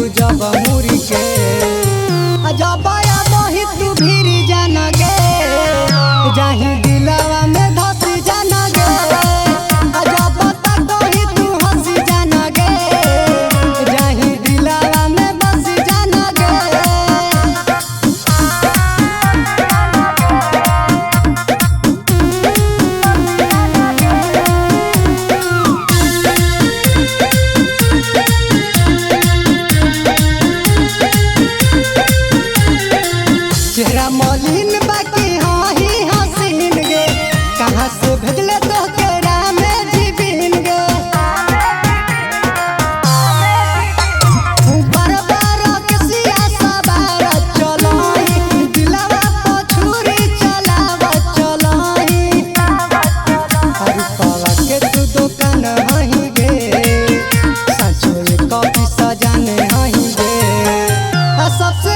तू जब मुरी के जब मोहि तू भीरी जान गे जाही दिलवा में धसी जान गे जब तक ही तू हंसी जान गे जाही दिलवा में बसी जान गे। चेहरा मलिन बाकी हाँ ही हसीन गे कहाँ से भेजले तो केरा में जीविन गे ऊपर बारो के सिया सवार चलाई दिलवा को छुरी चलाव चलाई हर पावा के तू दुकान हही गे सचो एक कॉपी सजाने हही गे सबसे